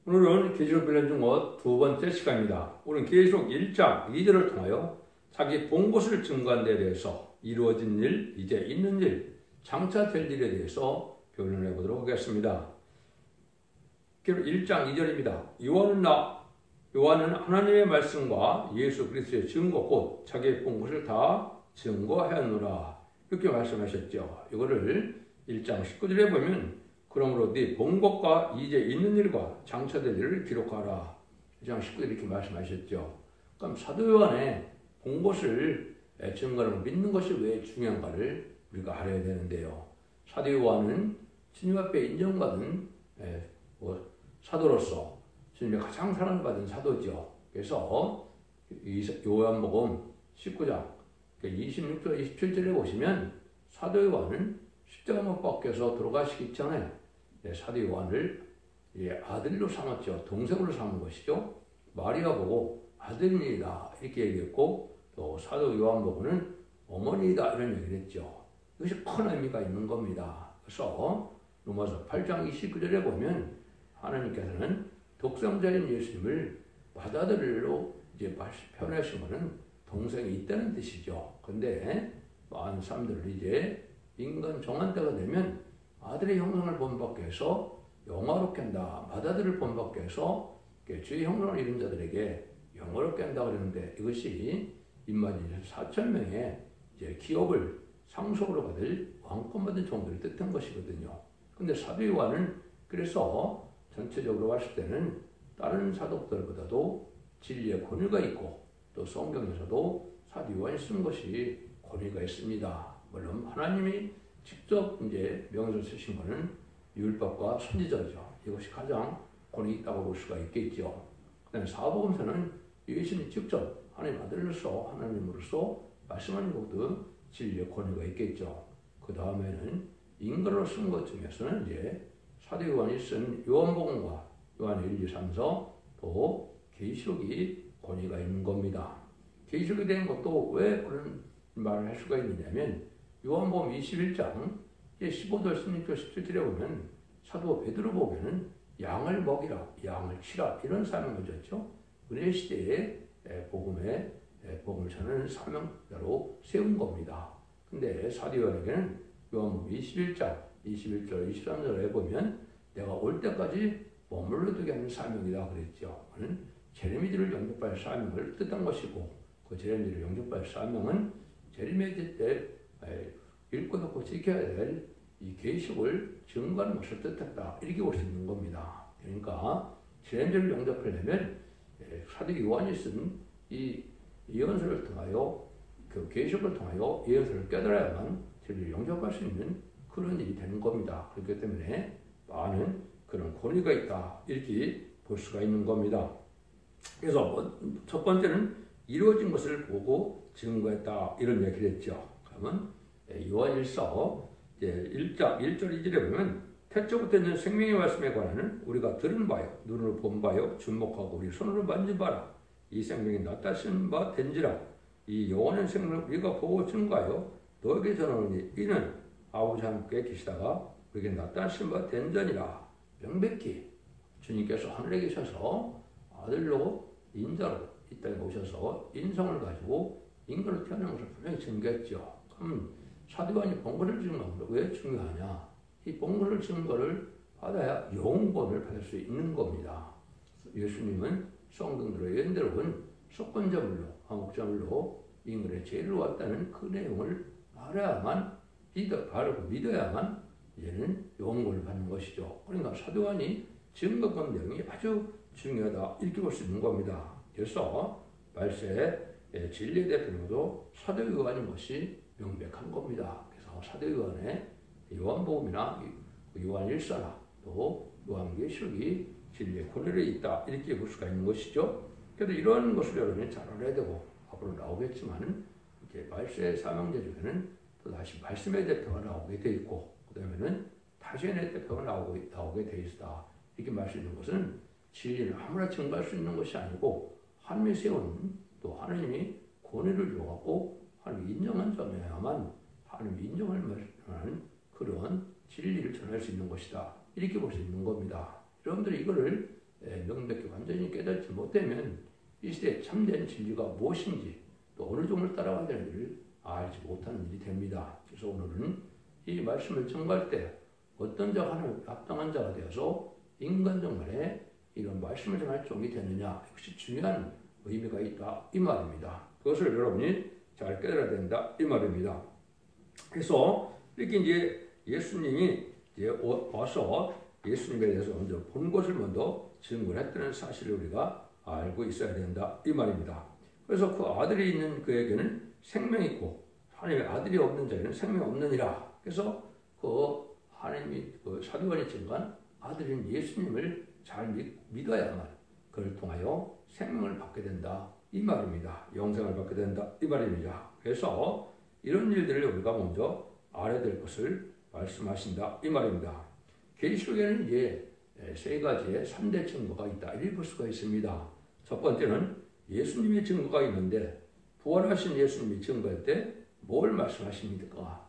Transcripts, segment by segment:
오늘은 계시록 빌런 중어 두 번째 시간입니다. 오늘은 계시록 1장 2절을 통하여 자기 본 곳을 증거한 데에 대해서 이루어진 일, 이제 있는 일, 장차될 일에 대해서 변론해 보도록 하겠습니다. 계시록 1장 2절입니다. 요한은 하나님의 말씀과 예수 그리스도의 증거 곧 자기의 본 곳을 다 증거하였노라. 이렇게 말씀하셨죠. 이거를 1장 19절에 보면 그러므로 네 본 것과 이제 있는 일과 장차될 일을 기록하라. 1장 19절에 이렇게 말씀하셨죠. 그럼 사도 요한의 본 것을 증거하는 믿는 것이 왜 중요한가를 우리가 알아야 되는데요. 사도 요한은 주님 앞에 인정받은 사도로서 주님의 가장 사랑받은 사도죠. 그래서 요한복음 19장 26절 27절에 보시면 사도 요한은 십자가 못 박혀서 돌아가시기 전에 사도 요한을 아들로 삼았죠. 동생으로 삼은 것이죠. 마리아 보고 아들이다 이렇게 얘기했고, 또 사도 요한복음은 어머니다 이런 얘기를 했죠. 이것이 큰 의미가 있는 겁니다. 그래서 로마서 8장 29절에 보면 하나님께서는 독생자인 예수님을 맏아들로 이제 표현하신 것은 동생이 있다는 뜻이죠. 근데 많은 사람들을 이제 인간 정한 때가 되면 아들의 형상을 본받게 해서 영화롭게 한다. 맏아들을 본받게 해서 주의 형상을 이룬 자들에게 영화롭게 한다 그러는데, 이것이 인마진 4,000명의 이제 기업을 상속으로 받을 왕권 받은 종들을 뜻한 것이거든요. 근데 사도 요한은 그래서 전체적으로 봤을 때는 다른 사도들보다도 진리의 권위가 있고, 또 성경에서도 사도 요한이 쓴 것이 권위가 있습니다. 물론 하나님이 직접 이제 명예를 쓰신 것은 율법과 선지자죠. 이것이 가장 권위 있다고 볼 수가 있겠죠. 그다음에 사복음서는 예수님이 직접 하나님 아들로서 하나님으로서 말씀하는 것도 진리의 권위가 있겠죠. 그 다음에는 인간으로 쓴 것 중에서는 이제 사도 요한이 쓴 요한복음과 요한 1, 2, 3서 또 계시록이 권위가 있는 겁니다. 계시록이 된 것도 왜 그런 말을 할 수가 있느냐면, 요한복음 21장 15절 16절 17절에 보면 사도 베드로 보기에는 양을 먹이라, 양을 치라 이런 사명을 줬죠. 은혜 시대에 복음을 전하는 사명자로 세운 겁니다. 근데 사도 요한에게는 요한복음 21장 21절 23절에 보면 내가 올 때까지 머물러 두게 하는 사명이다 그랬죠. 제레미야를 영접할 사명을 뜻한 것이고, 그 제레미야를 영접할 사명은 제레미야 때 읽고 듣고 지켜야 될 이 계시록을 증거하는 것을 뜻했다 이렇게 볼 수 있는 겁니다. 그러니까 제레미야를 영접하려면 사도 요한이 쓴 이 예언서를 통하여, 그 계시록을 통하여 예언서를 깨달아야만 진리를 영접할 수 있는 그런 일이 되는 겁니다. 그렇기 때문에 많은 그런 권위가 있다 이렇게 볼 수가 있는 겁니다. 그래서 첫 번째는 이루어진 것을 보고 증거했다 이런 얘기를 했죠. 그러면 요한일서 1장 1절 2절에 보면 태초부터 있는 생명의 말씀에 관하여는 우리가 들은 바요 눈으로 본 바요 주목하고 우리 손으로 만진 바라. 이 생명이 나타신 바 된지라. 이 영원한 생명을 우리가 보고 증거하여 너에게 전하노니 이는 아버지 함께 계시다가 우리에게 나타나신 바 된 전이라. 명백히 주님께서 하늘에 계셔서 아들로 인자로 이 땅에 오셔서 인성을 가지고 인간으로 태어난 것을 분명히 증거했죠. 그럼 사도 요한이 본 것을 증거하는 거 왜 중요하냐? 이 본 것을 증거를 받아야 영원권을 받을 수 있는 겁니다. 예수님은 성경대로 예언대로는 속건자물로 화목자물로 인간의 죄를 왔다는 그 내용을 알아야만 바르고 믿어야만 이제는 영원권을 받는 것이죠. 그러니까 사도 요한이 증거한 내용이 아주 중요하다 이렇게 볼 수 있는 겁니다. 그래서 말세 진리의 대표로도 사도 요한인 것이 명백한 겁니다. 그래서 사도 요한의 요한복음이나 요한일서나 또 요한계시록이 진리의 권위에 있다 이렇게 볼 수가 있는 것이죠. 그래도 이런 것을 여러분이 잘 알아야 되고, 앞으로 나오겠지만은 이렇게 말세의 사명제 중에는 또 다시 말씀의 대표가 나오게 돼 있고, 그 다음에는 다시의 대표가 나오게 돼 있다 이렇게 말씀드리는 것은 진리를 아무나 증거할 수 있는 것이 아니고 하나님이 세운, 또 하나님이 권위를 줘갖고 하나님이 인정한 점에야만 하나님이 인정할 만한 그런 진리를 전할 수 있는 것이다 이렇게 볼 수 있는 겁니다. 여러분들이 이거를 이 시대의 참된 진리가 무엇인지 또 어느 종을 따라가야 되는지를 알지 못하는 일이 됩니다. 그래서 오늘은 이 말씀을 증거할 때 어떤 자가 하나님께 합당한 자가 되어서 인간 정말에 이런 말씀을 전할 종이 되느냐, 이것이 중요한 의미가 있다 이 말입니다. 그것을 여러분이 잘 깨달아야 된다 이 말입니다. 그래서 이렇게 이제 예수님이 이제 와서 예수님에 대해서 먼저 본 것을 먼저 증거했다는 사실을 우리가 알고 있어야 된다 이 말입니다. 그래서 그 아들이 있는 그에게는 생명이 있고 하나님의 아들이 없는 자에게는 생명이 없느니라. 그래서 그 하나님이 그 사도관이 증거한 아들인 예수님을 잘 믿어야만 그를 통하여 생명을 받게 된다 이 말입니다. 영생을 받게 된다 이 말입니다. 그래서 이런 일들을 우리가 먼저 알아야 될 것을 말씀하신다 이 말입니다. 계시록에는 이제 세 가지의 3대 증거가 있다 이렇게 볼 수가 있습니다. 첫 번째는 예수님의 증거가 있는데 부활하신 예수님이 증거할 때 뭘 말씀하십니까?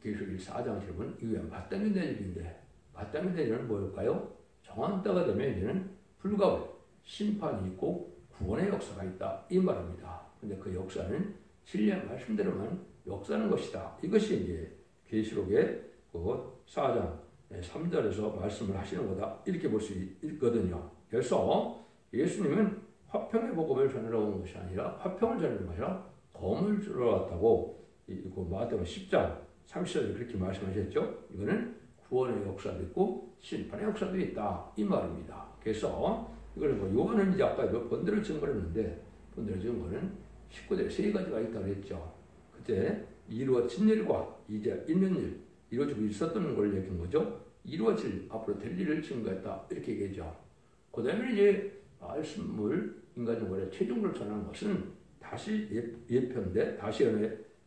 계시록 4장 7은 이후에 마땅히 될 일인데 마땅히 될 일은 뭘까요? 정한 때가 되면 이제는 불가울 심판이 있고 구원의 역사가 있다 이 말입니다. 근데 그 역사는 진리의 말씀대로만 역사하는 것이다. 이것이 이제 계시록의 그 4장 3절에서 말씀을 하시는 거다 이렇게 볼 수 있거든요. 그래서 예수님은 화평의 복음을 전하러 온 것이 아니라 화평을 전하는 것이 아니라 검을 주러 왔다고 마태복음 10장 30절에 그렇게 말씀하셨죠. 이거는 구원의 역사도 있고 심판의 역사도 있다 이 말입니다. 그래서 이걸 요한은 이제 아까 몇 번들을 증거했는데 번들을 증거는 19대 세 가지가 있다고 했죠. 그때 이루어진 일과 이제 있는 일 이루어지고 있었던 걸 얘기한 거죠. 이루어질 앞으로 될 일을 증거했다 이렇게 얘기하죠. 그 다음에 이제 말씀을 인간적으로 최종적으로 전하는 것은 다시 예표인데 다시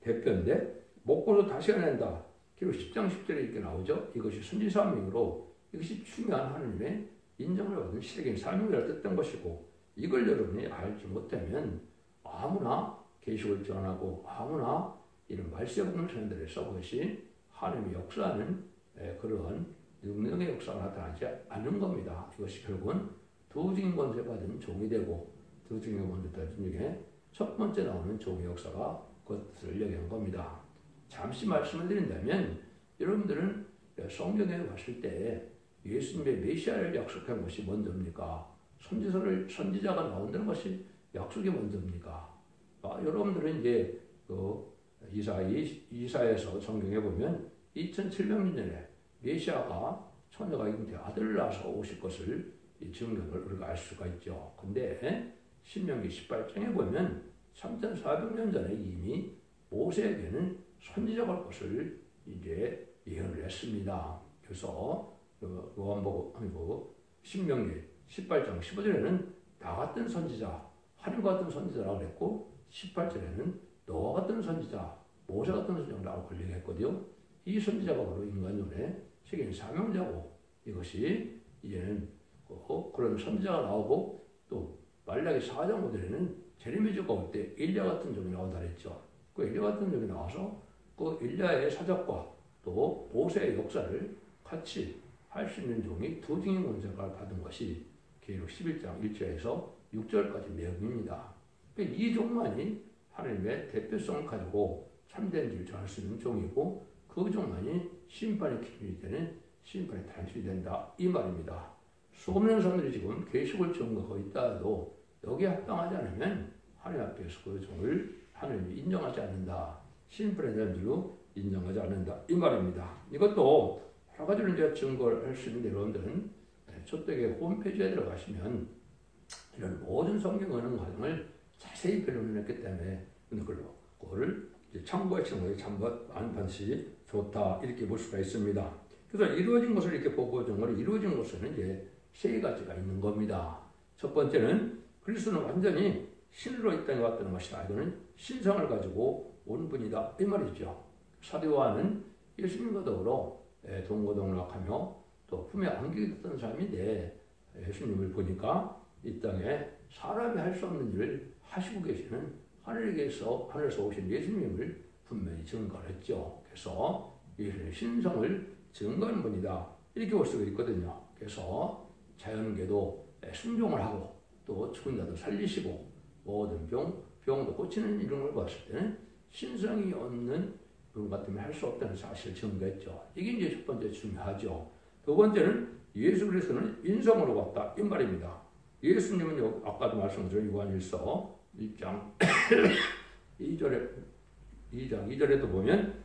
대표인데 먹고도 다시 해낸다. 그리고 10장 10절에 이렇게 나오죠. 이것이 선지서명으로 이것이 중요한 하나님의 인정을 받은 시대적인 사명이라 뜻된 것이고 이걸 여러분이 알지 못하면 아무나 계시록을 전하고 아무나 이런 말씀의 복음을 전한다고 해서 그것이 하나님의 역사하는 그러한 능력의 역사가 나타나지 않는 겁니다. 이것이 결국은 두 증인 권세 받은 종이 되고 두 증인 권세 받은 중에 첫 번째 나오는 종의 역사가 그것을 얘기한 겁니다. 잠시 말씀을 드린다면 여러분들은 성경에 봤을 때 예수님의 메시아를 약속한 것이 먼저입니까? 선지자가 나온다는 것이 약속이 먼저입니까? 여러분들은 이제 그 이사야에서 성경에 보면 2700년 전에 메시아가 처녀가 잉태 아들을 낳아서 오실 것을 이 증거를 우리가 알 수가 있죠. 근데 신명기 18장에 보면 3400년 전에 이미 모세에게는 선지자가 올 것을 이제 예언을 했습니다. 그래서 요한복음 신명기 18장 15절에는 나 같은 선지자, 하늘과 같은 선지자라고 그랬고 18절에는 너와 같은 선지자, 모세 같은 선지자라고 권력했거든요. 이 선지자가 바로 인간론의 세계인 사명자고 이것이 이제는 그런 선지자가 나오고 또 말라기 4장 5절에는 제레미야가 올 때 엘리야 같은 종이 나온다 그랬죠. 그 엘리야 같은 종이 나와서 그 엘리야의 사적과 또 모세의 역사를 같이 할 수 있는 종이 두 증인 권세를 받은 것이 계시록 11장 1절에서 6절까지 내용입니다. 이 종만이 하나님의 대표성을 가지고 참된 일을 전할 수 있는 종이고 그 종만이 심판의 기준이 되는 심판의 단순이 된다 이 말입니다. 수없는 사람들이 지금 계시록을 증거하고 있다 해도 여기에 합당하지 않으면 하나님 앞에서 그 종을 하나님이 인정하지 않는다. 심판의 단주로 인정하지 않는다 이 말입니다. 이것도 여러 가지로 이제 증거를 할 수 있는 여러분들은 저택의 홈페이지에 들어가시면 이런 모든 성경 언어 과정을 자세히 변론했기 때문에 그거를 이제 참고하시는 것이 참 반드시 좋다 이렇게 볼 수가 있습니다. 그래서 이루어진 것을 이렇게 보고 정말 이루어진 것은 이제 세 가지가 있는 겁니다. 첫 번째는 그리스도는 완전히 신으로 이 땅에 왔다는 것이다. 이거는 신성을 가지고 온 분이다 이 말이죠. 사도 요한은 예수님과 더불어 동고동락하며 또 품에 안기게 됐던 사람인데 예수님을 보니까 이 땅에 사람이 할 수 없는 일을 하시고 계시는 하늘에서 오신 예수님을 분명히 증거했죠. 그래서 예수님의 신성을 증거하는 분이다 이렇게 볼 수가 있거든요. 그래서 자연계도 순종을 하고 또 죽은 자도 살리시고 모든 병도 고치는 이런 걸 봤을 때는 신성이 없는 분 같으면 할 수 없다는 사실을 증거했죠. 이게 이제 첫 번째 중요하죠. 두 번째는 예수 그리스도는 인성으로 왔다 이 말입니다. 예수님은 아까도 말씀드린 요한일서 1장 2절에도 보면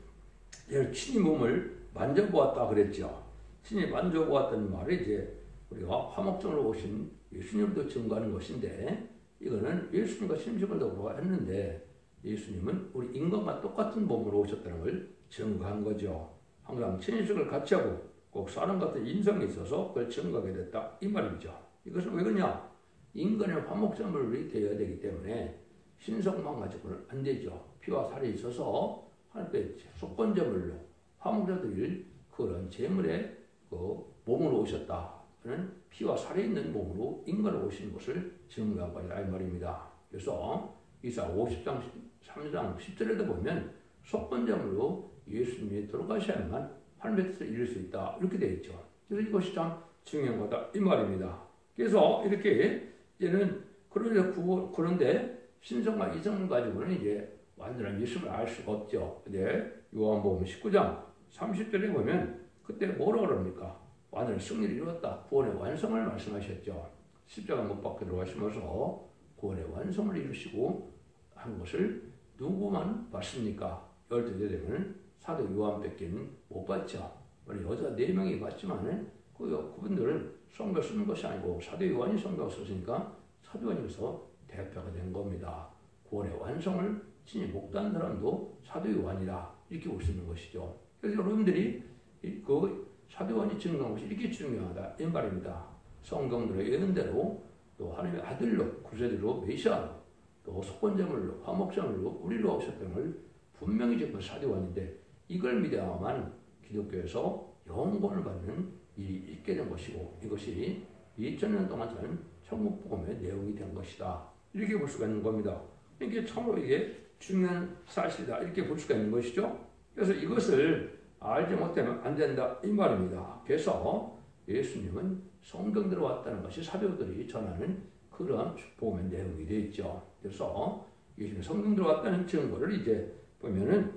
친히 몸을 만져보았다 그랬죠. 친히 만져보았다는 말이 이제 우리가 화목전으로 오신 예수님도 증거하는 것인데 이거는 예수님과 심식을 더불어 했는데 예수님은 우리 인간과 똑같은 몸으로 오셨다는 걸 증거한 거죠. 항상 친식을 같이 하고 꼭 사람 같은 인성이 있어서 그걸 증거하게 됐다 이 말이죠. 이것은 왜 그러냐? 인간의 화목제물이 되어야 되기 때문에 신성만 가지고는 안 되죠. 피와 살이 있어서 하나님께 속건제물로 화목제드릴 그런 제물의 그 몸으로 오셨다. 그는 피와 살이 있는 몸으로 인간으로 오신 것을 증거한 거다 이 말입니다. 그래서 이사 50장 3장 10절에도 보면 속건제물로 예수님이 돌아가셔야만 하나님의 뜻을 이룰 수 있다 이렇게 되어 있죠. 그래서 이것이 참 중요한 거다 이 말입니다. 그래서 이렇게 이제는 그런데 신성과 이성을 가지고는 이제 완전한 예수를 알 수가 없죠. 근데 요한복음 19장 30절에 보면 그때 뭐라 그럽니까? 완전한 승리를 이루었다. 구원의 완성을 말씀하셨죠. 십자가 못 박혀 들어가시면서 구원의 완성을 이루시고 한 것을 누구만 봤습니까? 12대 되면 사도 요한밖에는 못 봤죠. 여자 4명이 봤지만은 그분들은 성경 쓰는 것이 아니고 사도 요한이 성경 썼으니까 사도 요한에서 대표가 된 겁니다. 구원의 완성을 친히 목도한 사람도 사도 요한이다 이렇게 볼 수 있는 것이죠. 그래서 여러분들이 그 사도 요한이 증거한 것이 이렇게 중요하다 이 말입니다. 성경들의 예언대로 또 하나님의 아들로 구세주로 메시아로 또 속건제물로 화목제물로 우리로 오셨다는 걸 분명히 증거 사도 요한인데 이걸 믿어야만 기독교에서 영권을 받는 일이 있게 된 것이고 이것이 2000년 동안 전 천국 복음의 내용이 된 것이다. 이렇게 볼 수가 있는 겁니다. 이게 참으로 이게 중요한 사실이다. 이렇게 볼 수가 있는 것이죠. 그래서 이것을 알지 못하면 안 된다. 이 말입니다. 그래서 예수님은 성경대로 왔다는 것이 사도들이 전하는 그런 복음의 내용이 되어 있죠. 그래서 예수님이 성경대로 왔다는 증거를 이제 보면은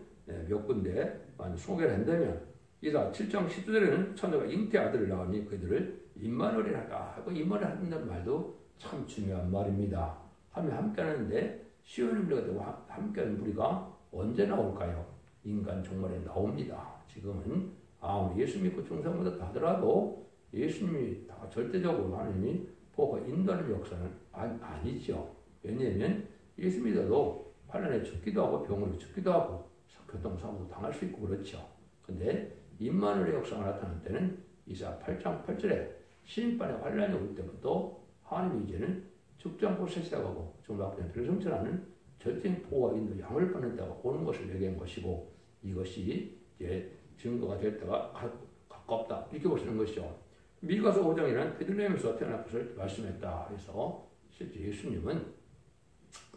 몇 군데 많이 소개를 한다면 이사 7장 10절에는 천사가 잉태 아들을 낳으니 그들을 임마누엘 하라 하고 임마누엘 한다는 말도 참 중요한 말입니다. 하나님 함께하는데 시온의 무리가 되고 함께하는 무리가 언제 나올까요? 인간 종말에 나옵니다. 지금은 아무리 예수 믿고 충성받았다 하더라도 예수님이 다 절대적으로 하나님이 보고 인도하는 역사는 아니죠. 왜냐하면 예수 믿어도 환난에 죽기도 하고 병으로 죽기도 하고 교통사고도 당할 수 있고 그렇죠. 근데 임마누엘의 역사가 나타날 때는 이사 8장 8절에 심판의 환난이 올 때부터 하나님이 이제는 죽지 않고 세시다가고 정박된 들성천하는 절대인 보호와 인도 양을 받는 때가 오는 것을 얘기한 것이고 이것이 이제 증거가 될 때가 가깝다 이렇게 보시는 것이죠. 미가서 5장에는 베들레헴에서 태어날 것을 말씀했다. 그래서 실제 예수님은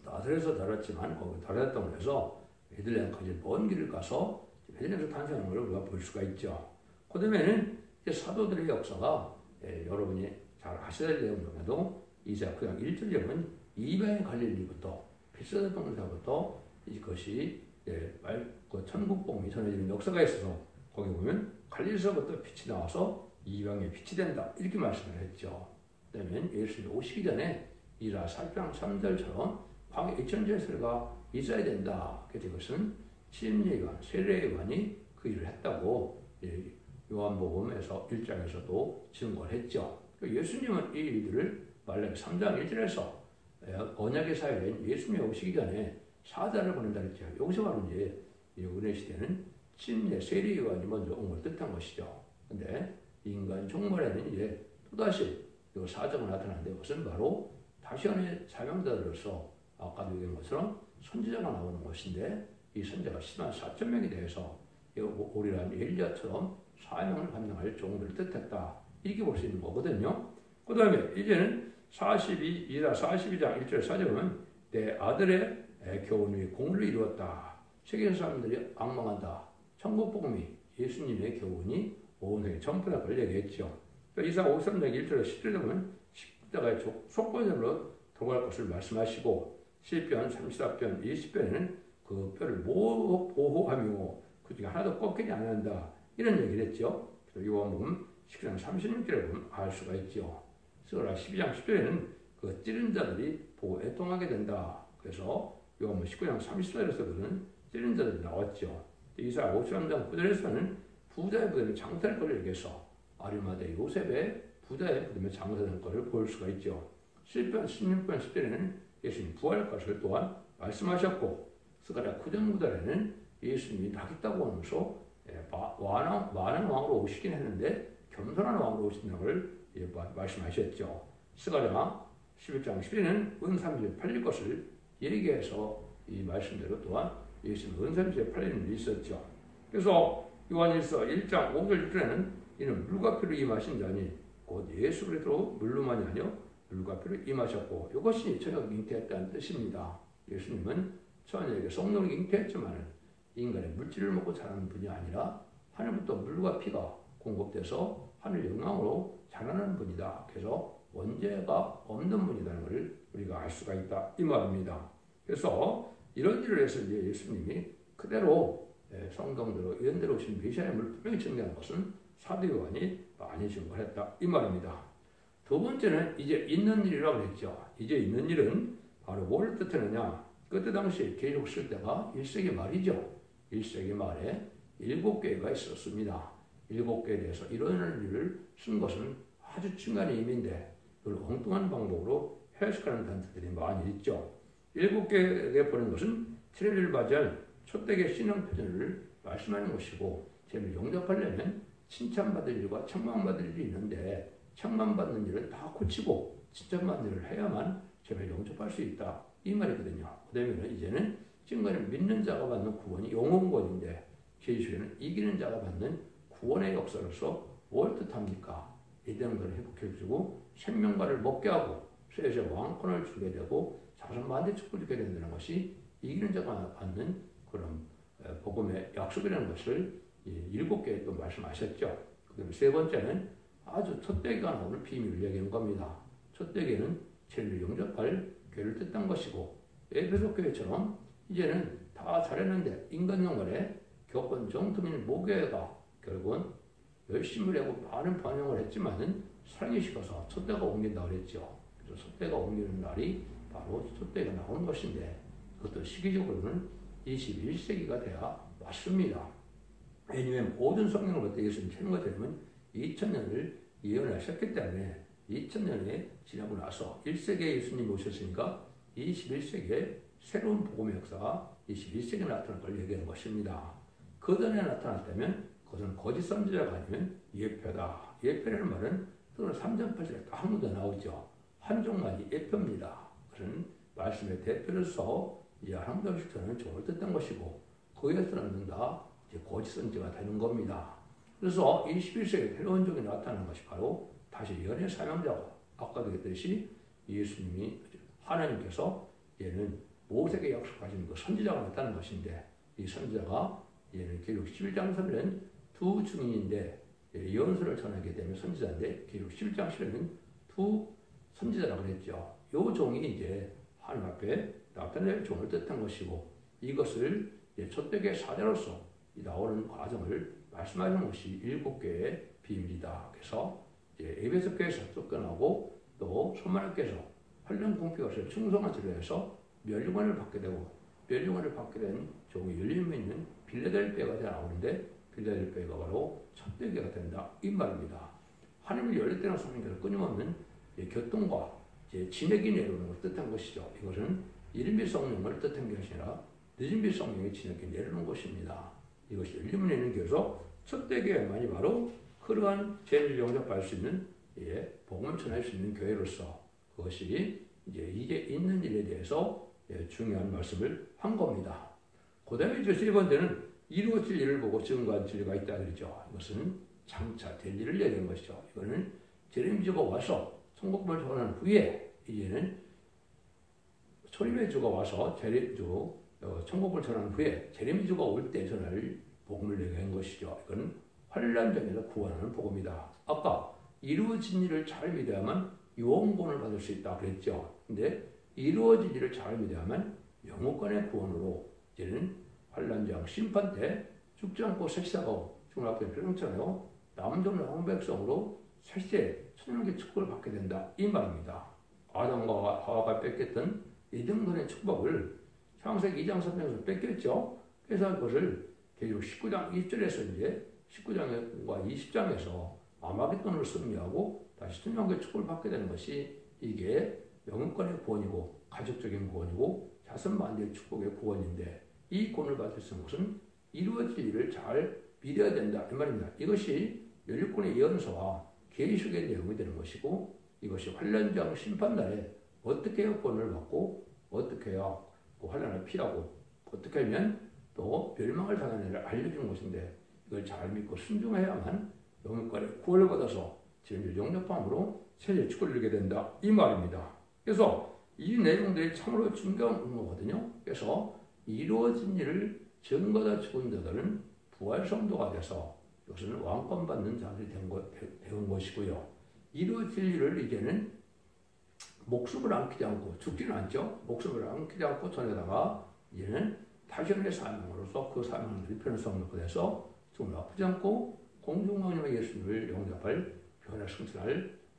나사렛에서 자랐지만 거기 자랐다고 해서 베들레헴까지 먼 길을 가서 베들레헴에서 탄생한 걸 우리가 볼 수가 있죠. 그 다음에는 사도들의 역사가 여러분이 잘 아셔야 될 내용 중에도 이사 9장 1절에 보면 이방인 갈릴리부터 베세다 동산부터 이것이 그 천국 복음이 전해지는 역사가 있어서 거기 보면 갈릴리서부터 빛이 나와서 이방에 빛이 된다 이렇게 말씀을 했죠. 그다음에 예수님이 오시기 전에 이라 4장 3절처럼 광야 2000제설가 있어야 된다. 그래서 이것은 침례요한, 세례요한이 그 일을 했다고 요한복음에서 1장에서도 증거를 했죠. 예수님은 이 일들을 말라기 3장 1절에서 언약의 사회인 예수님이 오시기 전에 사자를 보낸다 그랬죠. 여기서 바로 이제 은혜 시대는 침례 세례요한이 먼저 온 걸 뜻한 것이죠. 근데 인간 종말에는 이제 또다시 이 사자가 나타나는데 그것은 바로 다시안의 사명자들로서 아까도 얘기한 것처럼 선지자가 나오는 것인데 이 선지자가 10만 4천 명이 돼서 오리란 엘리야처럼 사명을 감당할 종들을 뜻했다. 이렇게 볼 수 있는 거거든요. 그 다음에 이제는 42장 1절 4절 보면 내 아들의 교훈이 공을 이루었다. 세계 사람들이 악망한다. 천국 복음이 예수님의 교훈이 온 세계 전부다 그걸 얘기했죠. 이사 53장 1절에 10절에 보면 십자가의 속건으로 들어갈 것을 말씀하시고 10편, 34편, 20편에는 그 뼈를 보호하며 그 중에 하나도 꺾이지 않는다. 이런 얘기를 했죠. 그래서 요한복음 19장 36절에 보면 알 수가 있죠. 스가랴 12장 10절에는 그 찌른 자들이 보고 애통하게 된다. 그래서 요한복음 19장 34절에서 그런 찌른 자들이 나왔죠. 이사야 53장 9절에서는 부자의 부름에 장사할 것을 얘기해서 아리마대 요셉의 부자의 부름에 장사될 것을 볼 수가 있죠. 10편, 16편, 10절에는 예수님 부활할 것을 또한 말씀하셨고 스가랴 9장 9절에는 예수님이 나겠다고 하면서 많은 왕으로 오시긴 했는데 겸손한 왕으로 오신다는 걸 말씀하셨죠. 스가랴 11장 10절에는 은삼십에 팔릴 것을 얘기해서 이 말씀대로 또한 예수님 은삼십에 팔리는 일이 있었죠. 그래서 요한일서 1장 5절 6절에는 이는 물과 피로 임하신 자니 곧 예수 그리스도로 물로만이 아니요 물과 피로 임하셨고 이것이 저녁 잉태했다는 뜻입니다. 예수님은 처녀에게 성령을 잉태했지만 인간의 물질을 먹고 자라는 분이 아니라 하늘부터 물과 피가 공급돼서 하늘 영광으로 자라는 분이다. 그래서 원죄가 없는 분이라는 것을 우리가 알 수가 있다. 이 말입니다. 그래서 이런 일을 해서 이제 예수님이 그대로 성경대로 예언대로 오신 메시아임을 분명히 증명한 것은 사도 요한이 많이 증거했다. 이 말입니다. 두 번째는 이제 있는 일이라고 했죠. 이제 있는 일은 바로 뭘 뜻하느냐. 그때 당시에 계속 쓸 때가 1세기 말이죠. 1세기 말에 7개가 있었습니다. 7개에 대해서 이런 일을 쓴 것은 아주 중요한 의미인데 그걸 엉뚱한 방법으로 해석하는 단체들이 많이 있죠. 7개에 보는 것은 죄를 맞이할 촛대기의 신앙표준을 말씀하는 것이고 죄를 용접하려면 칭찬받을 일과 책망받을 일이 있는데 책망받는 일은 다 고치고 칭찬받는 일을 해야만 죄를 용접할 수 있다. 이 말이거든요. 그 다음에 이제는 지금까지 믿는 자가 받는 구원이 영혼구원인데 계시에는 이기는 자가 받는 구원의 역사로서 뭘 뜻합니까? 이대한 것을 회복해주고 생명과를 먹게 하고 쇠에서 왕권을 주게 되고 자손 만대 축복을 주게 된다는 것이 이기는 자가 받는 그런 복음의 약속이라는 것을 7개에 또 말씀하셨죠. 그다음에 세 번째는 아주 촛대기가 나오는 비밀을 얘기하는 겁니다. 촛대기는 죄를 용접할 교회를 뜻한 것이고 에베소 교회처럼 이제는 다 잘했는데 인간 영혼에 겪은 정통인 모교회가 결국은 열심히 하고 많은 반영을 했지만은 사랑이 식어서 촛대가 옮긴다고 그랬죠. 그래서 촛대가 옮기는 날이 바로 촛대가 나오는 것인데 그것도 시기적으로는 21세기가 돼야 맞습니다. 왜냐하면 모든 성경을 갖다 예수님 채는 것처럼 2000년을 예언하셨기 때문에 2000년에 지나고 나서 1세기에 예수님이 오셨으니까 21세기에 새로운 복음의 역사가 21세기에 나타날 걸 얘기하는 것입니다. 그 전에 나타났다면 그것은 거짓 선지자가 아니면 예표다. 예표라는 말은 또는 3장 8절에 한 군데 나오죠. 한종만이 예표입니다. 그런 말씀의 대표로서 한국교식 전은 종을 뜻한 것이고 거기에서는 다 이제 거짓 선지자가 되는 겁니다. 그래서 21세기 새로운 종이 나타나는 것이 바로 다시 연의 사명자고 아까도 했듯이 예수님이 하나님께서 얘는 모세에게 약속하신 그 선지자가 나타나는 것인데 이 선지자가 얘는 기록 11장 3절은 두 증인인데 예언서를 전하게 되면 선지자인데 기록 11장 10절은 두 선지자라고 그랬죠. 요 종이 이제 하나님 앞에 나타낼 종을 뜻한 것이고 이것을 촛대기의 사자로서 나오는 과정을 말씀하는 것이 7개의 비밀이다. 그래서 에베소 교회에서 쫓겨나고 또 소만학교에서 환란 공표에서 충성한 자로 해서 멸류관을 받게 되고 멸류관을 받게 된 종이 열림에 있는 빌레델비아가 나오는데 빌레델비아가 바로 촛대기가 된다. 이 말입니다. 하나님을 열릴 때나 성령께서 끊임없는 교통과 진액이 내려오는 것을 뜻한 것이죠. 이것은 이른비 성령을 뜻한 것이 아니라 늦은비 성령의 진액이 내려오는 것입니다. 이것이 열림을 내는 교회에서 촛대기야만이 바로 그러한 죄를 용접할 수 있는 복음을 전할 수 있는 교회로서 그것이 이제 있는 일에 대해서 중요한 말씀을 한 겁니다. 그 다음에 이제 세 번째는 이루어질 일을 보고 증거한 진리가 있다 그러죠. 이것은 장차 될 일을 얘기하는 것이죠. 이거는 제레미야가 와서 천국을 전한 후에 이제는 초림의 주가 와서 천국을 전한 후에 제레미야가 올 때 전할 복음을 얘기한 것이죠. 이건 환란전에서 구원하는 복음이다. 아까 이루어진 일을 잘 믿어야만 영원권을 받을 수 있다 그랬죠. 근데 이루어진 일을 잘 믿어야만 영무권의 구원으로 이제는 환란장 심판 때 죽지 않고 셋이하고 죽은 앞에 표정처럼 남종 왕백성으로 셋째 천년의 축복을 받게 된다 이 말입니다. 아담과 하와가 뺏겼던 이등분의 축복을 창세기 2장 3장에서 뺏겼죠. 그래서 그것을 계속 19장 1절에서 이제 19장과 20장에서 아마겟돈을 승리하고 다시 천년의 축복을 받게 되는 것이 이게 영권의 구원이고 가족적인 구원이고 자손 만대의 축복의 구원인데 이 구원을 받을 수 있는 것은 이루어질 일을 잘 믿어야 된다 이 말입니다. 이것이 연립군의 예언서와 계시록의 내용이 되는 것이고 이것이 환란장 심판날에 어떻게 해야 구원을 받고 어떻게 해야 환란을 피하고 어떻게 하면 또 멸망을 당하는 일을 알려주는 것인데 이걸 잘 믿고 순종해야만 영육간의 구원을 받아서 지금 영접함으로 세계 축구를 이루게 된다 이 말입니다. 그래서 이 내용들이 참으로 중요한 거거든요. 그래서 이루어진 일을 증거다 죽은 자들은 부활 성도가 돼서 이것은 왕권 받는 자들이 된 것이고요. 이루어질 일을 이제는 목숨을 안기지 않고 죽지는 않죠. 목숨을 안기지 않고 전에다가 이제는 타전의 사명으로서 그 사명을 편성을 돼서 좀 아프지 않고 공중왕님의 예수님을 영접할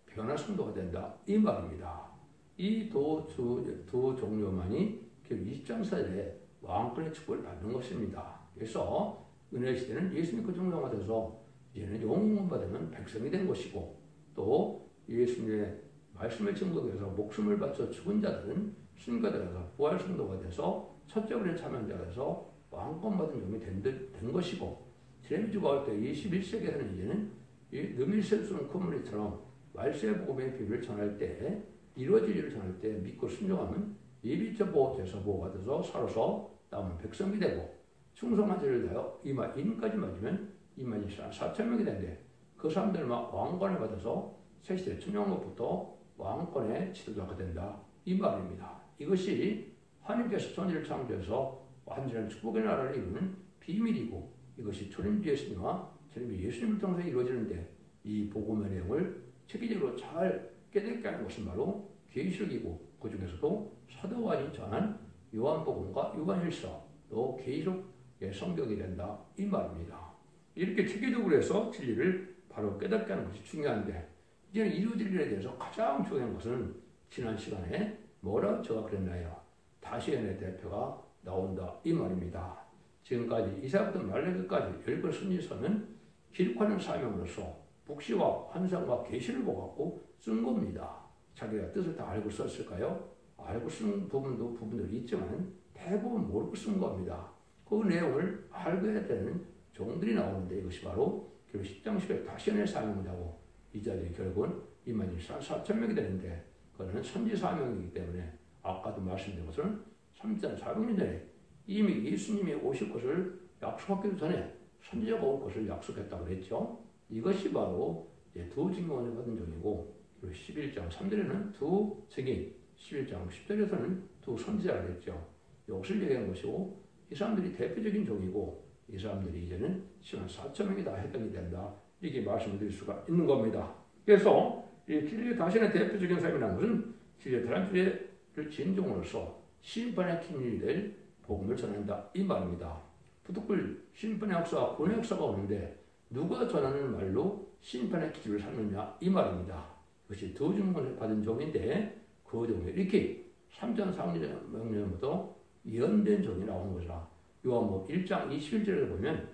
변화 성도가 된다 이 말입니다. 이 두 종류만이 20장 사이에 왕권의 축복을 받는 것입니다. 그래서 은혜 시대는 예수님 그 종류가 돼서 이제는 영웅을 받으면 백성이 된 것이고 또 예수님의 말씀을 증거해서 목숨을 바쳐 죽은 자들은 순교가 되어서 부활 성도가 돼서 첫째 우리는 참여자가 돼서 왕권 받은 종이 된 것이고 제레미주가 올 때 21세기에는 이제는 이 느밀셀 쏘는 콧물이처럼 말세의 복음의 비밀을 전할 때 이루어질 일을 전할 때 믿고 순종하면 예비적 보호돼서 보호가 돼서 살아서 남은 백성이 되고 충성한 죄를 다하여 인까지 맞으면 2만 4천 명이 되는데 그 사람들만 왕권을 받아서 세시대 천년로부터 왕권의 지도자가 된다 이 말입니다. 이것이 하나님께서 천지를 창조해서 완전한 축복의 나라를 이루는 비밀이고 이것이 초림주 예수님과 초림주 예수님을 통해서 이루어지는데 이 복음의 내용을 체계적으로 잘 깨닫게 하는 것이 바로 계시록이고 그 중에서도 사도관이 전한 요한복음과 요한일서 또 계시록의 성경이 된다 이 말입니다. 이렇게 체계적으로 해서 진리를 바로 깨닫게 하는 것이 중요한데 이제는 이루어질 일에 대해서 가장 중요한 것은 지난 시간에 뭐라 제가 그랬나요? 다시연의 대표가 나온다 이 말입니다. 지금까지 이사야부터 말라기까지 10번 선지서는 기록하는 사명으로서 북시와 환상과 계시를 보고 쓴 겁니다. 자기가 뜻을 다 알고 썼을까요? 알고 쓴 부분들이 있지만 대부분 모르고 쓴 겁니다. 그 내용을 알고 해야 되는 종들이 나오는데 이것이 바로 결국 10장 10에 다시연의 사명이라고 이 자리에 결국은 2만 4천 명이 되는데 그거는 선지 사명이기 때문에 아까도 말씀드린 것은 3,400년 전에 이미 예수님이 오실 것을 약속하기도 전에 선지자가 올 것을 약속했다고 그랬죠. 이것이 바로 두 증언을 받은 종이고 11장 3절에는 두 증인, 11장 10절에서는 두 선지자를 했죠. 이것을 얘기한 것이고 이 사람들이 대표적인 종이고 이 사람들이 이제는 10만 4천 명이 다 해당이 된다. 이렇게 말씀을 드릴 수가 있는 겁니다. 그래서 이 진리의 다시는 대표적인 사람이라는 것은 진리의 다란주의를 진종으로서 심판의 기준이 될 복음을 전한다 이 말입니다. 부득불 심판의 역사와 구원의 역사가 오는데 누가 전하는 말로 심판의 기준을 삼느냐 이 말입니다. 그것이 두 증언을 받은 종인데 그 종이 이렇게 3,400년부터 예언된 종이 나오는 거죠. 요한복음 1장 21절에 보면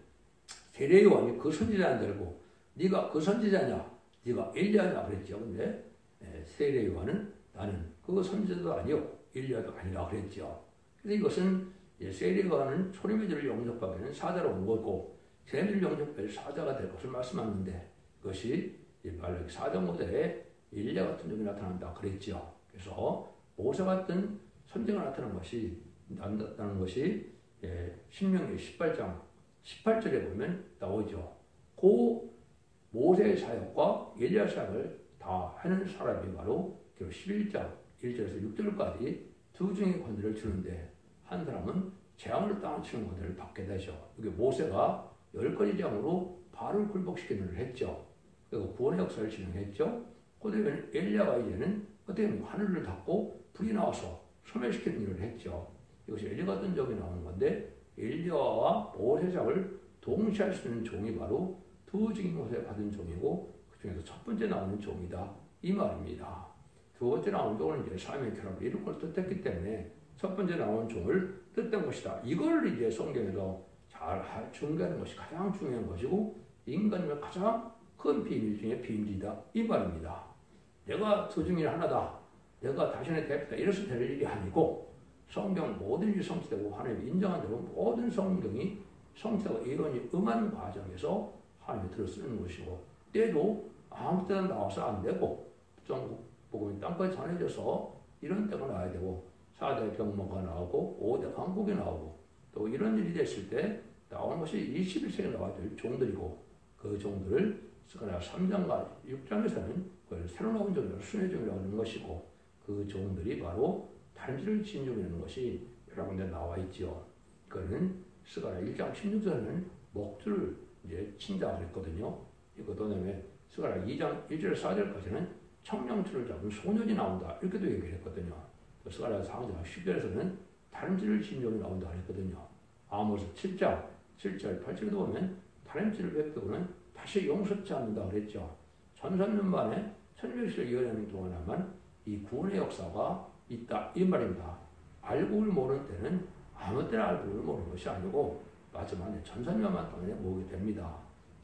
세례 요한이 그 선지자는 들고 네가 그 선지자냐 네가 엘리야냐 그랬죠. 근데 세례 요한은 나는 그 선지자도 아니요 엘리야도 아니라 그랬죠. 그래서 이것은 세례 요한은 초림의 죄를 영접하기는 사자로 온 거고 죄를 영접할 사자가 될 것을 말씀하는데 그것이 말라기 4장 5절에 엘리야 같은 종이 나타난다 그랬죠. 그래서 모세 같은 선지자가 나타나는 것이 신명기 18장 18절에 보면 나오죠. 그 모세의 사역과 엘리야 사역을 다 하는 사람이 바로 11장 1절에서 6절까지 두 중의 권위를 주는데 한 사람은 재앙을 당하는 권위를 받게 되죠. 이게 모세가 10가지 재앙으로 바로를 굴복시키는 일을 했죠. 그리고 구원의 역사를 진행했죠. 그다음에 엘리야가 이제는 어떻게 하면 하늘을 닫고 불이 나와서 소멸시키는 일을 했죠. 이것이 엘리가돈 적이 나오는 건데 엘리야와 보세작을 동시에 할 수 있는 종이 바로 두 증인 것에 받은 종이고 그 중에서 첫 번째 나오는 종이다 이 말입니다. 두 번째 나오는 종은 이제 삼위의 결합을 이룬 걸 뜻했기 때문에 첫 번째 나오는 종을 뜻한 것이다. 이걸 이제 성경에서 잘 중개하는 것이 가장 중요한 것이고 인간의 가장 큰 비밀 중에 비밀이다 이 말입니다. 내가 두 중에 하나다. 내가 당신의 대표다. 이래서 될 일이 아니고 성경 모든 일이 성취되고 하나님이 인정한 대로 모든 성경이 성취되고 이론이 응하는 과정에서 하나님이 들어 쓰는 것이고 때도 아무 때나 나와서 안 되고 복음이 땅까지 전해져서 이런 때가 나와야 되고 4대 병마가 나오고 5대 강국이 나오고 또 이런 일이 됐을 때 나오는 것이 21세기에 나와야 될 종들이고 그 종들을 스가랴 3장과 6장에서는 그걸 새로 나온 종이라고 순회종이라고 하는 것이고 그 종들이 바로 다림질을 지은 종이라는 것이 여러 군데 나와 있죠. 그거는 스가랴 1장 16절에는 목줄을 이제 친다고 했거든요. 이것도 그다음에 스가랴 2장 1절 4절까지는 청량줄을 잡은 소년이 나온다. 이렇게도 얘기를 했거든요. 스가랴 4장 10절에서는 다림질을 지은 종이 나온다 했거든요. 아모스 7장 7절 8절도 보면 다림질을 베푸고는 다시 용서치 않는다 그랬죠. 1300년 만에 1600세기 이어내는 동안에만 이 구원의 역사가 있다 이 말입니다. 알고를 모르는 때는 아무 때나 알고를 모르는 것이 아니고 마지막에 1300년 동안에 모으게 됩니다.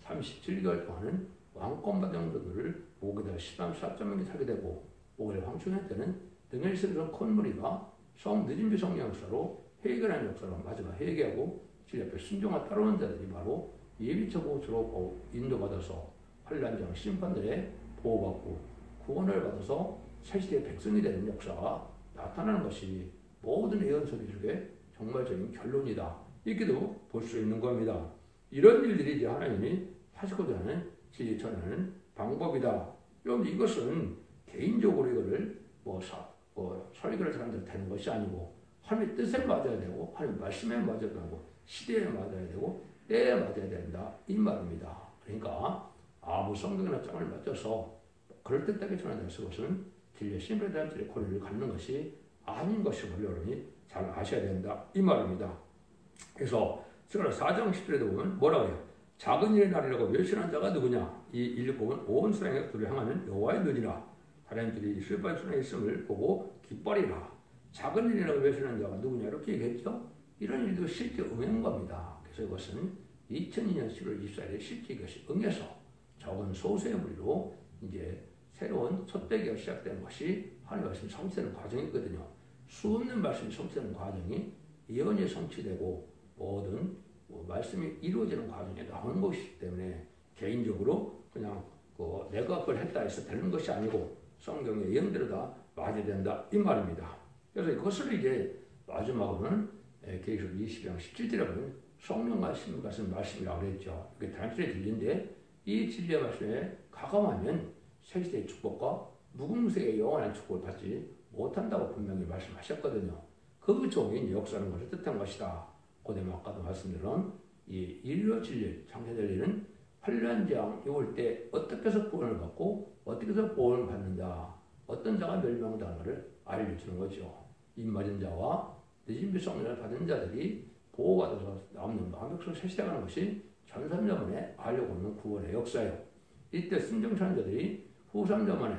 37개월 동안은 왕권 받은 자들을 모으게 되어 10만 4천명이 살게 되고 5월 황충의 때는 등에서 큰 무리가 늦은비 성령 역사로 회개라는 역사로 마지막 회개하고 질 옆에 순종과 따르는 자들이 바로 예비처고 주로 인도받아서 환란장 심판들의 보호받고 구원을 받아서 새시대의 백성이 되는 역사가 나타나는 것이 모든 예언서들 중에 정말적인 결론이다. 이렇게도 볼 수 있는 겁니다. 이런 일들이 이제 하나님이 하시고자 하는 진리 전하는 방법이다. 여러분 이것은 개인적으로 이거를 설교를 사람들 되는 것이 아니고 하나님의 뜻에 맞아야 되고 하나님의 말씀에 맞아야 되고 시대에 맞아야 되고 때에 맞아야 된다 이 말입니다. 그러니까 아무 성경이나 짱을 맞춰서 그럴듯하게 전하는 것은 진리의 신분에 대한 진리의 권위를 갖는 것이 아닌 것임을 여러분이 잘 아셔야 된다 이 말입니다. 그래서 스가랴 4장 10절에도 보면 뭐라고 해요? 작은 일의 날이라고 멸시하는 자가 누구냐? 이 일곱은 온 수량의 그를 향하는 여호와의 눈이라. 다람쥐들이 이스라엘 수량에 있음을 보고 기뻐리라. 작은 일이라고 멸시하는 자가 누구냐? 이렇게 얘기했죠. 이런 일도 실제 응한 겁니다. 그래서 이것은 2002년 11월 24일에 실제 이것이 응해서 적은 소수의 무리로 이제 새로운 첫대기가 시작된 것이 하나님의 말씀이 성취되는 과정이거든요. 수없는 말씀이 성취되는 과정이 예언이 성취되고 모든 말씀이 이루어지는 과정에 나오는 것이기 때문에 개인적으로 그냥 내가 그걸 했다 해서 되는 것이 아니고 성경의 예언대로 다 맞아야 된다 이 말입니다. 그래서 그것을 이제 마지막으로는 계시록 20장 17절에 보면 성령 말씀 같은 말씀이라고 그랬죠. 이게 단순히 진리인데 이 진리의 말씀에 가감하면 새시대의 축복과 무궁세의 영원한 축복을 받지 못한다고 분명히 말씀하셨거든요. 그 종이 역사하는 것을 뜻한 것이다. 고대만 아까도 말씀드린 이 일로 진리 창세될 일은 환란장 올 때 어떻게 해서 구원을 받고 어떻게 해서 보호를 받는다. 어떤 자가 멸망당하를 알려주는 거죠. 입맞은 자와 늦은 비성령을 받은 자들이 보호받아서 남는 완벽성 새시대가는 것이 1300년 만에 알려고 하는 구원의 역사예요. 이때 순종하는 자들이 후 3년 만에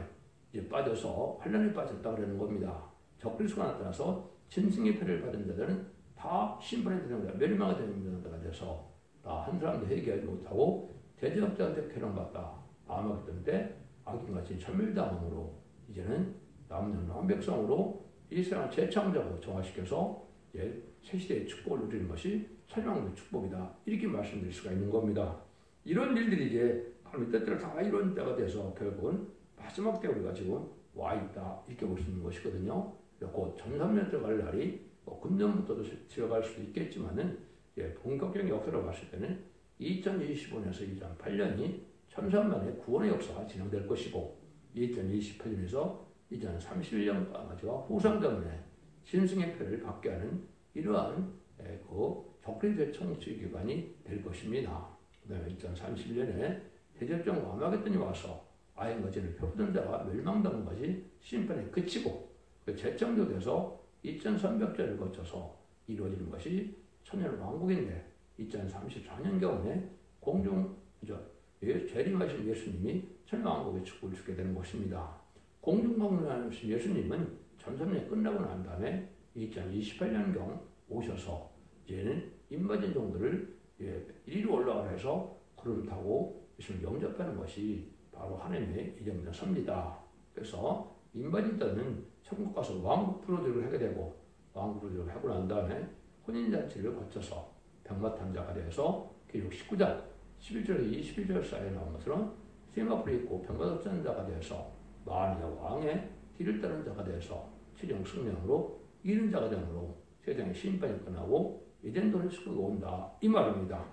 이제 빠져서 환란에 빠졌다 그러는 겁니다. 적그리스도가 나타나서 짐승의 패를 받은 자들은 다 심판에 되는 거야. 멸망에 되는 자가 돼서 다 한 사람도 회개하지 못하고 대제사장한테 괴롱받다. 암흑했던 때 악인같이 천멸당함으로 이제는 남는 완벽성으로 이 세상을 재창조하고 정화시켜서 이제 새시대의 축복을 누리는 것이 설명의 축복이다. 이렇게 말씀드릴 수가 있는 겁니다. 이런 일들이 이제 하나님의 뜻대로 다 이런 때가 돼서 결국은 마지막 때 우리가 지금 와 있다. 이렇게 볼 수 있는 것이거든요. 곧 1300년 들어갈 날이 금년부터도 들어갈 수도 있겠지만은 본격적인 역사로 봤을 때는 2025년에서 2008년이 1300년의 구원의 역사가 진행될 것이고 2028년에서 2031년까지와 후상자문에 짐승의 표를 받게 하는 이러한 그 적그리스도의 청취 기관이 될 것입니다. 그 다음에 2031년에 대접정 완화했더니 와서 아인과 죄를 표부던 자가 멸망당한 것이 심판에 그치고 재창조돼서 2300절을 거쳐서 이루어지는 것이 천년왕국인데 2034년경에 재림하신 예수님이 천년왕국의 축복을 주게 되는 것입니다. 공중방문하신 예수님은 전성년이 끝나고 난 다음에 2028년경 오셔서 이제는 임받은 종들을 이리로 올라가라 해서 구름 타고 예수님을 영접하는 것이 바로 하나님의 예정된 섭니다. 그래서 임받은 자는 천국 가서 왕국 프로듀를 하게 되고 왕국 프로듀를 하고 난 다음에 혼인잔치를 거쳐서 병마탐자가 되어서 기록 19장 11절에서 21절 사이에 나온 것처럼 싱가포르에 있고 병마탐 자가 되어서 만의 왕의 뒤를 따른 자가 되어서 최종 승령으로 이른 자가 되므로 세상의 심판이 끝나고 이젠 돈의 축복이 온다 이 말입니다.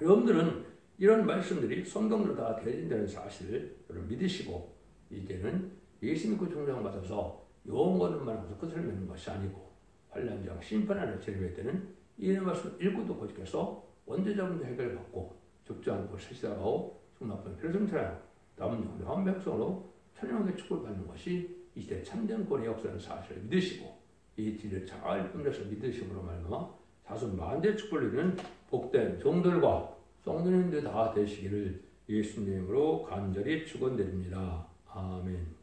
여러분들은 이런 말씀들이 성경으로 다 대진되는 사실을 믿으시고 이제는 예수 믿고 중정받아서 영원한 하면서 끝을 맺는 것이 아니고 환란장 심판하는 재림의 때는 이 말씀을 읽고 또 고집해서 원죄자분도 해결받고 죽지 않고 세시다가오 승낙받은 필승차량 남은 영원 백성으로 천연의 축복을 받는 것이 이 시대 참된 권의 역사라는 사실을 믿으시고 이 뒤를 잘 분별해서 믿으심으로 말미암아 자손 만대의 축복을 누리는 복된 종들과 성도님들 다 되시기를 예수님으로 간절히 축원드립니다. 아멘.